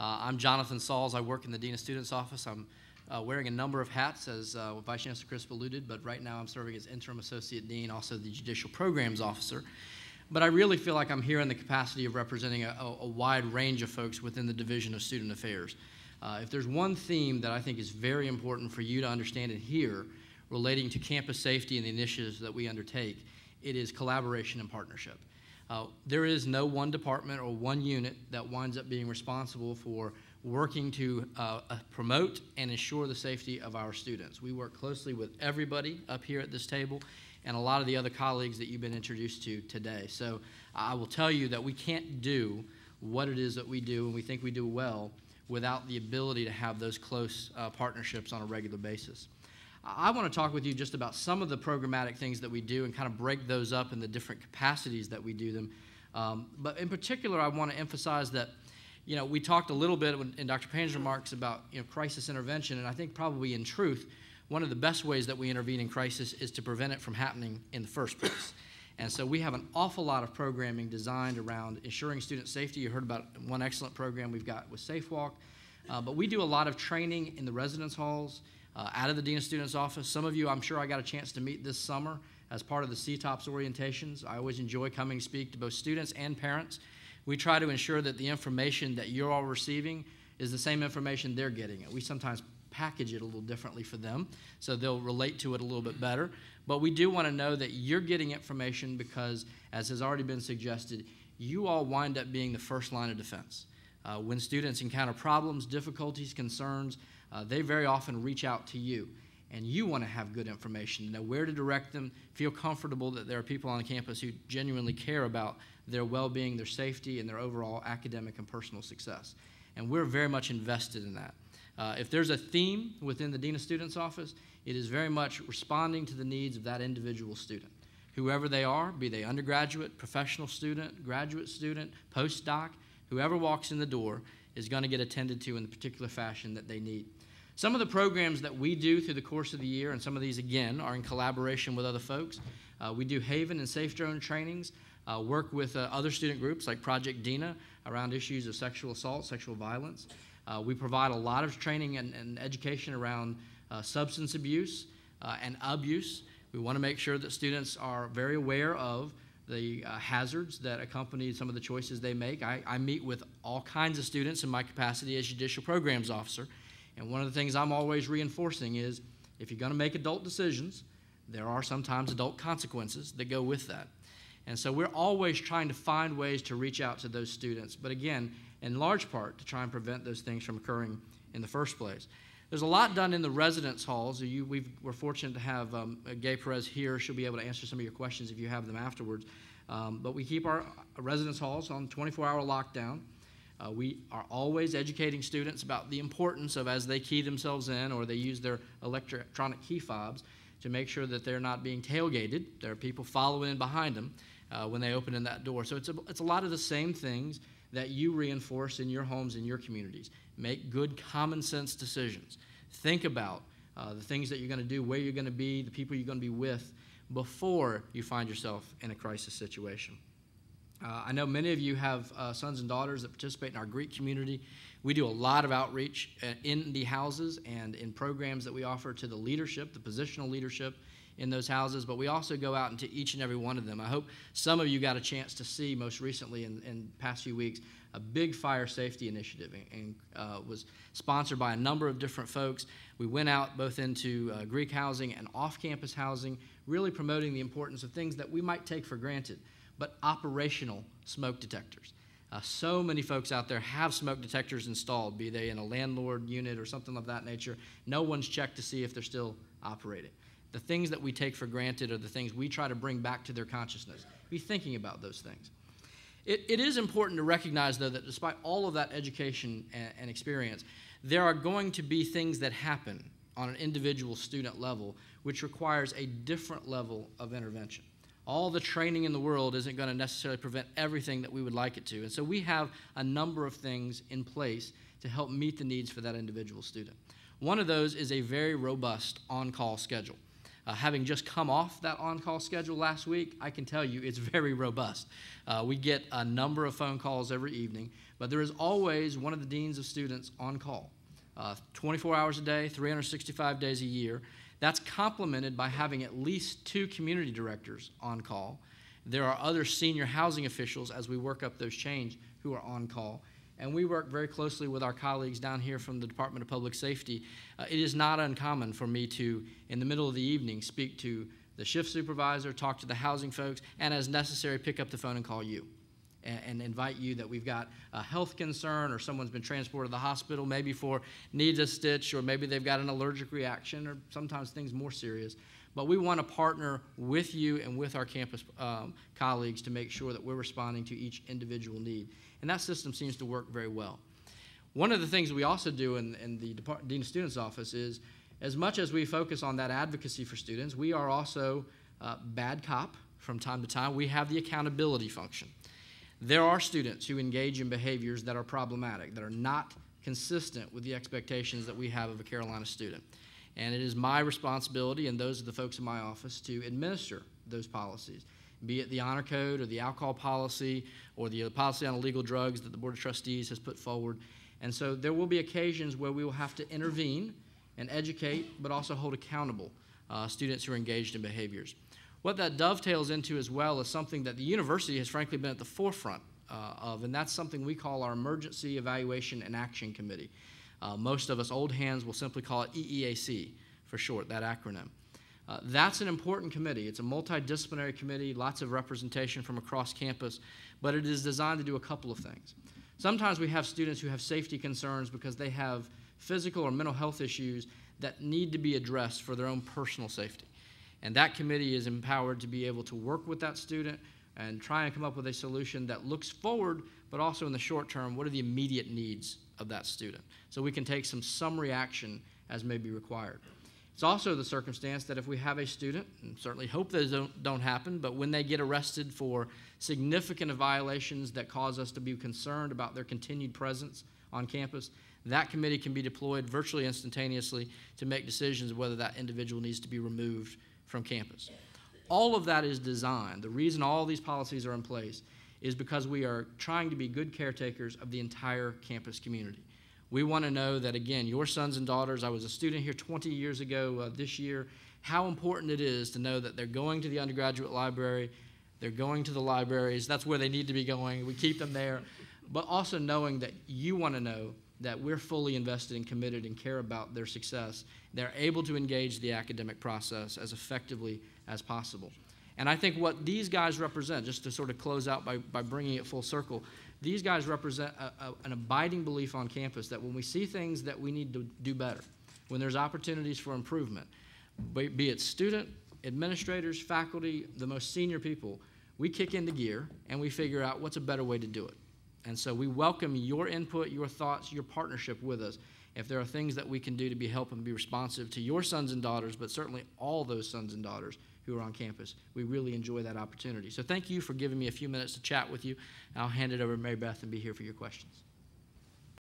I'm Jonathan Sauls. I work in the Dean of Students office. I'm wearing a number of hats, as Vice Chancellor Crisp alluded, but right now I'm serving as Interim Associate Dean, also the Judicial Programs Officer. But I really feel like I'm here in the capacity of representing a wide range of folks within the Division of Student Affairs. If there's one theme that I think is very important for you to understand and hear relating to campus safety and the initiatives that we undertake, it is collaboration and partnership. There is no one department or one unit that winds up being responsible for working to promote and ensure the safety of our students. We work closely with everybody up here at this table and a lot of the other colleagues that you've been introduced to today. So I will tell you that we can't do what it is that we do and we think we do well without the ability to have those close partnerships on a regular basis. I want to talk with you just about some of the programmatic things that we do and kind of break those up in the different capacities that we do them. But in particular, I want to emphasize that, we talked a little bit in Dr. Payne's remarks about, crisis intervention, and I think probably in truth, one of the best ways that we intervene in crisis is to prevent it from happening in the first place. And so we have an awful lot of programming designed around ensuring student safety. You heard about one excellent program we've got with Safe Walk. But we do a lot of training in the residence halls, out of the Dean of Students office. Some of you, I'm sure I got a chance to meet this summer as part of the CTOPS orientations. I always enjoy coming to speak to both students and parents. We try to ensure that the information that you're all receiving is the same information they're getting. We sometimes package it a little differently for them, so they'll relate to it a little bit better. But we do want to know that you're getting information because, as has already been suggested, you all wind up being the first line of defense. When students encounter problems, difficulties, concerns, they very often reach out to you. And you want to have good information, know where to direct them, feel comfortable that there are people on campus who genuinely care about their well-being, their safety, and their overall academic and personal success. And we're very much invested in that. If there's a theme within the Dean of Students office, it is very much responding to the needs of that individual student. Whoever they are, be they undergraduate, professional student, graduate student, postdoc, whoever walks in the door is going to get attended to in the particular fashion that they need. Some of the programs that we do through the course of the year, and some of these, again, are in collaboration with other folks. We do Haven and Safe Drone trainings, work with other student groups like Project DINA around issues of sexual assault, sexual violence. We provide a lot of training and education around substance abuse and abuse. We want to make sure that students are very aware of the hazards that accompany some of the choices they make. I meet with all kinds of students in my capacity as Judicial Programs Officer, and one of the things I'm always reinforcing is if you're going to make adult decisions, there are sometimes adult consequences that go with that. And so we're always trying to find ways to reach out to those students, but again, in large part to try and prevent those things from occurring in the first place. There's a lot done in the residence halls. We're fortunate to have Gay Perez here. She'll be able to answer some of your questions if you have them afterwards. But we keep our residence halls on 24-hour lockdown. We are always educating students about the importance of, as they key themselves in or they use their electronic key fobs, to make sure that they're not being tailgated. There are people following in behind them when they open in that door. So it's a lot of the same things that you reinforce in your homes, in your communities. Make good common sense decisions. Think about the things that you're going to do, where you're going to be, the people you're going to be with before you find yourself in a crisis situation. I know many of you have sons and daughters that participate in our Greek community. We do a lot of outreach in the houses and in programs that we offer to the leadership, the positional leadership in those houses, but we also go out into each and every one of them. I hope some of you got a chance to see most recently in past few weeks a big fire safety initiative and was sponsored by a number of different folks. We went out both into Greek housing and off-campus housing, really promoting the importance of things that we might take for granted, but operational smoke detectors. So many folks out there have smoke detectors installed, be they in a landlord unit or something of that nature. No one's checked to see if they're still operating. The things that we take for granted are the things we try to bring back to their consciousness. Be thinking about those things. It is important to recognize, though, that despite all of that education and experience, there are going to be things that happen on an individual student level which requires a different level of intervention. All the training in the world isn't going to necessarily prevent everything that we would like it to. And so we have a number of things in place to help meet the needs for that individual student. One of those is a very robust on-call schedule. Having just come off that on-call schedule last week, I can tell you it's very robust. We get a number of phone calls every evening, but there is always one of the deans of students on call, 24 hours a day, 365 days a year. That's complemented by having at least 2 community directors on call. There are other senior housing officials as we work up those chains who are on call. And we work very closely with our colleagues down here from the Department of Public Safety. It is not uncommon for me to, in the middle of the evening, speak to the shift supervisor, talk to the housing folks, and as necessary, pick up the phone and call you and invite you that we've got a health concern or someone's been transported to the hospital, maybe for needs a stitch, or maybe they've got an allergic reaction, or sometimes things more serious. But we want to partner with you and with our campus colleagues to make sure that we're responding to each individual need. And that system seems to work very well. One of the things we also do in the Dean of Students office is, as much as we focus on that advocacy for students, we are also bad cop from time to time. We have the accountability function. There are students who engage in behaviors that are problematic, that are not consistent with the expectations that we have of a Carolina student. And it is my responsibility, and those are the folks in my office, to administer those policies, be it the honor code or the alcohol policy or the policy on illegal drugs that the Board of Trustees has put forward. And so there will be occasions where we will have to intervene and educate, but also hold accountable students who are engaged in behaviors. What that dovetails into as well is something that the university has frankly been at the forefront of, and that's something we call our Emergency Evaluation and Action Committee. Most of us old hands will simply call it EEAC for short, that acronym. That's an important committee. It's a multidisciplinary committee, lots of representation from across campus, but it is designed to do a couple of things. Sometimes we have students who have safety concerns because they have physical or mental health issues that need to be addressed for their own personal safety. And that committee is empowered to be able to work with that student and try and come up with a solution that looks forward, but also in the short term, what are the immediate needs of that student? So we can take some summary action as may be required. It's also the circumstance that if we have a student, and certainly hope those don't happen, but when they get arrested for significant violations that cause us to be concerned about their continued presence on campus, that committee can be deployed virtually instantaneously to make decisions of whether that individual needs to be removed from campus. All of that is designed. The reason all these policies are in place is because we are trying to be good caretakers of the entire campus community. We want to know that, again, your sons and daughters, I was a student here 20 years ago this year, how important it is to know that they're going to the undergraduate library, they're going to the libraries, that's where they need to be going, we keep them there, but also knowing that you want to know that we're fully invested and committed and care about their success. They're able to engage the academic process as effectively as possible. And I think what these guys represent, just to sort of close out by bringing it full circle, these guys represent an abiding belief on campus that when we see things that we need to do better, when there's opportunities for improvement, be it student, administrators, faculty, the most senior people, we kick into gear and we figure out what's a better way to do it. And so we welcome your input, your thoughts, your partnership with us. If there are things that we can do to be help and be responsive to your sons and daughters, but certainly all those sons and daughters who are on campus, we really enjoy that opportunity. So thank you for giving me a few minutes to chat with you. I'll hand it over to Mary Beth and be here for your questions.